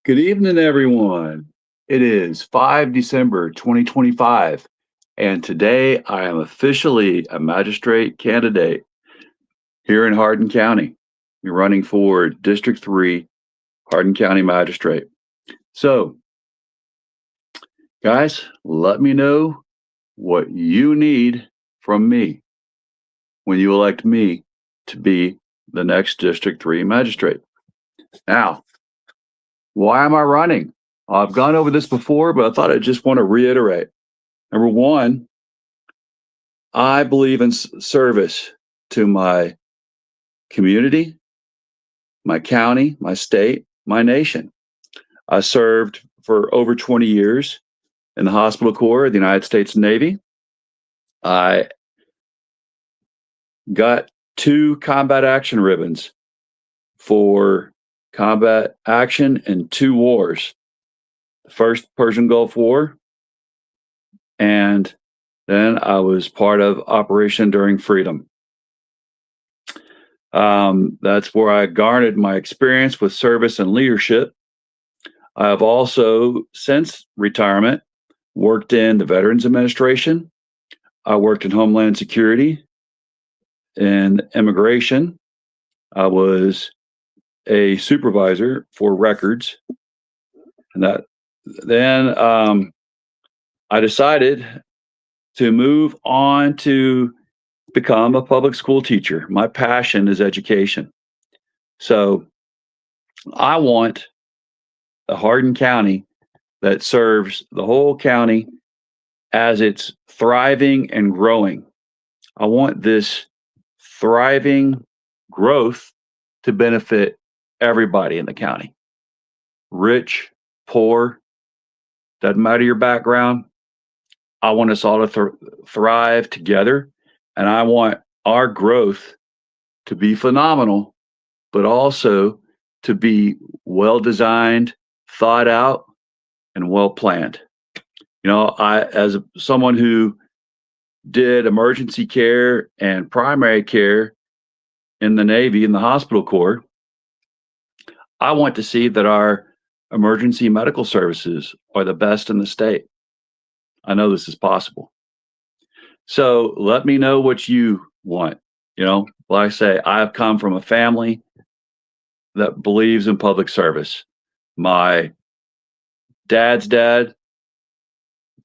Good evening, everyone. It is 5 December 2025, and today I am officially a magistrate candidate here in Hardin County. You're running for District 3, Hardin County Magistrate. So, guys, let me know what you need from me when you elect me to be the next District 3 magistrate. Now, why am I running? I've gone over this before, but I thought I just want to reiterate. Number one, I believe in service to my community, my county, my state, my nation. I served for over 20 years in the Hospital Corps of the United States Navy. I got 2 combat action ribbons for combat action in 2 wars. The first Persian Gulf War, and then I was part of Operation Enduring Freedom. That's where I garnered my experience with service and leadership. I have also, since retirement, worked in the Veterans Administration. I worked in Homeland Security and Immigration. I was a supervisor for records, and then I decided to move on to become a public school teacher. My passion is education. So I want a Hardin County that serves the whole county as it's thriving and growing. I want this thriving growth to benefit everybody in the county. Rich, poor, doesn't matter your background. I want us all to thrive together, and I want our growth to be phenomenal, but also to be well designed, thought out, and well planned. As someone who did emergency care and primary care in the Navy, in the Hospital Corps, I want to see that our emergency medical services are the best in the state. I know this is possible. So let me know what you want. Like I say, I've come from a family that believes in public service. My dad's dad,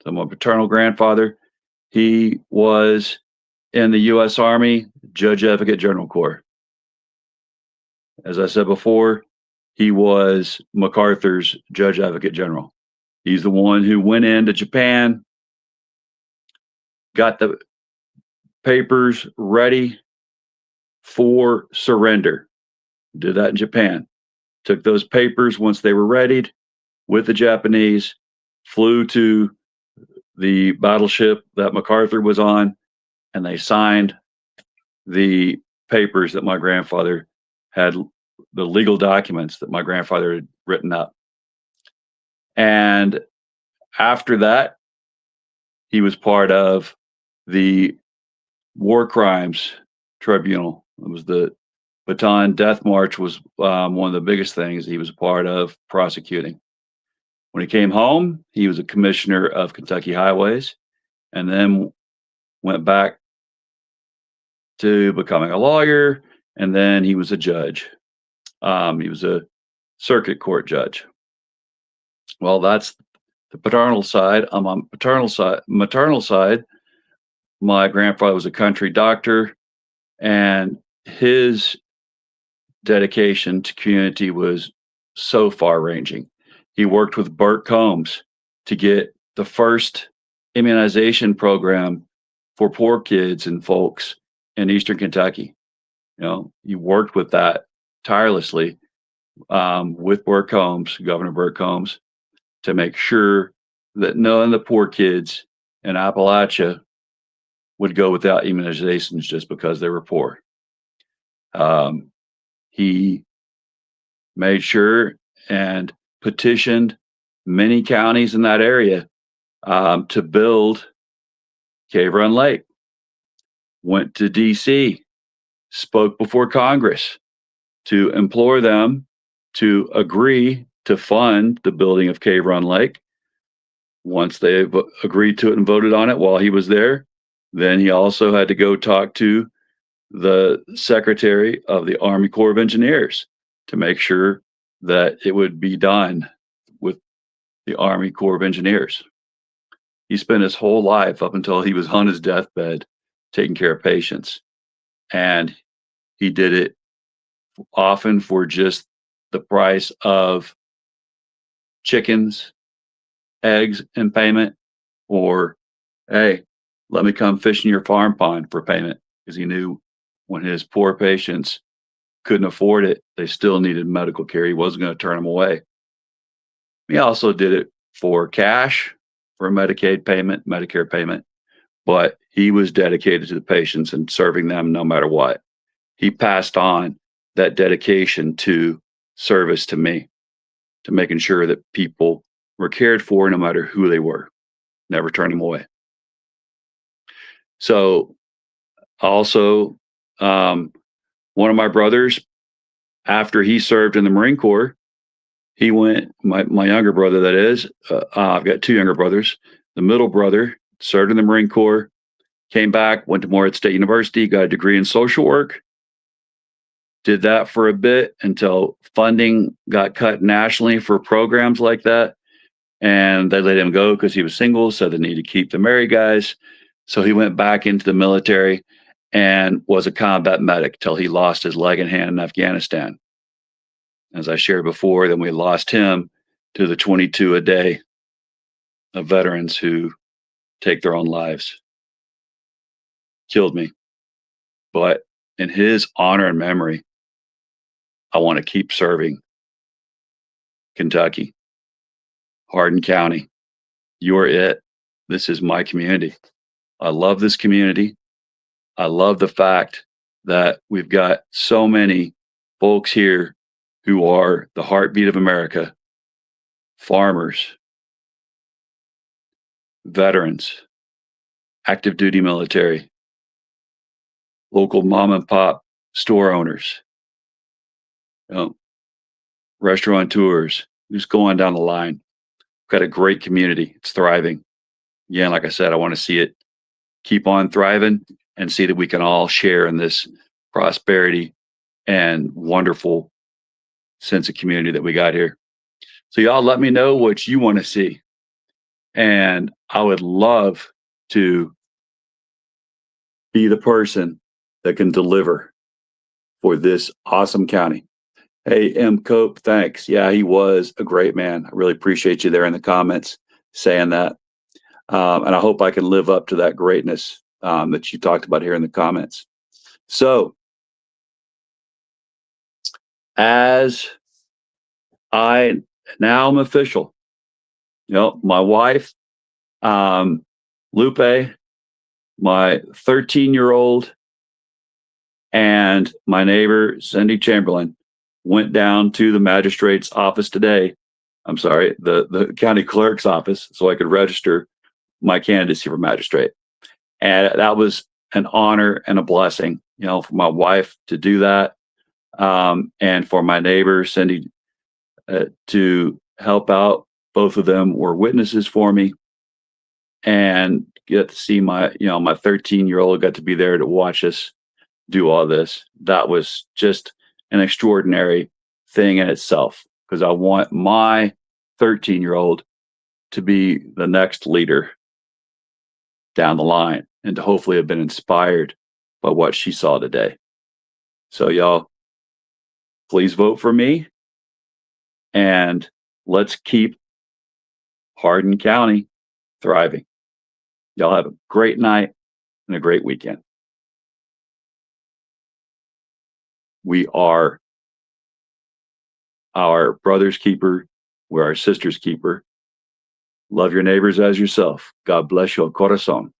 so my paternal grandfather, he was in the U.S. Army Judge Advocate General Corps. As I said before, he was MacArthur's Judge Advocate General. He's the one who went into Japan, got the papers ready for surrender. Did that in Japan. Took those papers once they were readied with the Japanese, flew to the battleship that MacArthur was on, and they signed the papers that my grandfather had, the legal documents that my grandfather had written up. And after that, he was part of the War Crimes Tribunal. It was the Bataan Death March was one of the biggest things he was a part of prosecuting. When he came home, he was a commissioner of Kentucky Highways, and then went back to becoming a lawyer, and then he was a judge. He was a circuit court judge. Well, that's the paternal side. On maternal side, my grandfather was a country doctor, and his dedication to community was so far-ranging. He worked with Burt Combs to get the first immunization program for poor kids and folks in Eastern Kentucky. He worked with that tirelessly with Burt Combs, Governor Burt Combs, to make sure that none of the poor kids in Appalachia would go without immunizations just because they were poor. He made sure and petitioned many counties in that area to build Cave Run Lake. Went to D.C., spoke before Congress to implore them to agree to fund the building of Cave Run Lake. Once they agreed to it and voted on it while he was there, then he also had to go talk to the Secretary of the Army Corps of Engineers to make sure that it would be done with the Army Corps of Engineers. He spent his whole life up until he was on his deathbed taking care of patients. And he did it often for just the price of chickens, eggs in payment, or, hey, let me come fish in your farm pond for payment, because he knew when his poor patients couldn't afford it, they still needed medical care. He wasn't going to turn them away. He also did it for cash, for Medicaid payment, Medicare payment, but he was dedicated to the patients and serving them no matter what. He passed on that dedication to service to me, to making sure that people were cared for no matter who they were, never turn them away. So also, one of my brothers, after he served in the Marine Corps, he went, my younger brother, that is, I've got two younger brothers. The middle brother served in the Marine Corps, came back, went to Morehead State University, got a degree in social work, did that for a bit until funding got cut nationally for programs like that. And they let him go because he was single, so they needed to keep the married guys. So he went back into the military and was a combat medic till he lost his leg and hand in Afghanistan. As I shared before, then we lost him to the 22 a day of veterans who take their own lives. Killed me. But in his honor and memory, I want to keep serving Kentucky, Hardin County. You're it. This is my community. I love this community. I love the fact that we've got so many folks here who are the heartbeat of America, farmers, veterans, active duty military, local mom and pop store owners, restaurateurs, just going down the line. We've got a great community. It's thriving. Again, like I said, I want to see it keep on thriving and see that we can all share in this prosperity and wonderful sense of community that we got here. So y'all let me know what you want to see. And I would love to be the person that can deliver for this awesome county. Hey, M. Cope, thanks. Yeah, he was a great man. I really appreciate you there in the comments saying that. And I hope I can live up to that greatness that you talked about here in the comments. So, as I now am official, my wife, Lupe, my 13-year-old, and my neighbor, Cindy Chamberlain, went down to the magistrate's office today. I'm sorry, the county clerk's office, so I could register my candidacy for magistrate. And that was an honor and a blessing, for my wife to do that, and for my neighbor, Cindy, to help out. Both of them were witnesses for me, and get to see my 13-year-old got to be there to watch us do all this. That was just an extraordinary thing in itself, because I want my 13-year-old to be the next leader down the line and to hopefully have been inspired by what she saw today. So y'all, please vote for me, and let's keep Hardin County thriving. Y'all have a great night and a great weekend. We are our brother's keeper. We're our sister's keeper. Love your neighbors as yourself. God bless your corazón.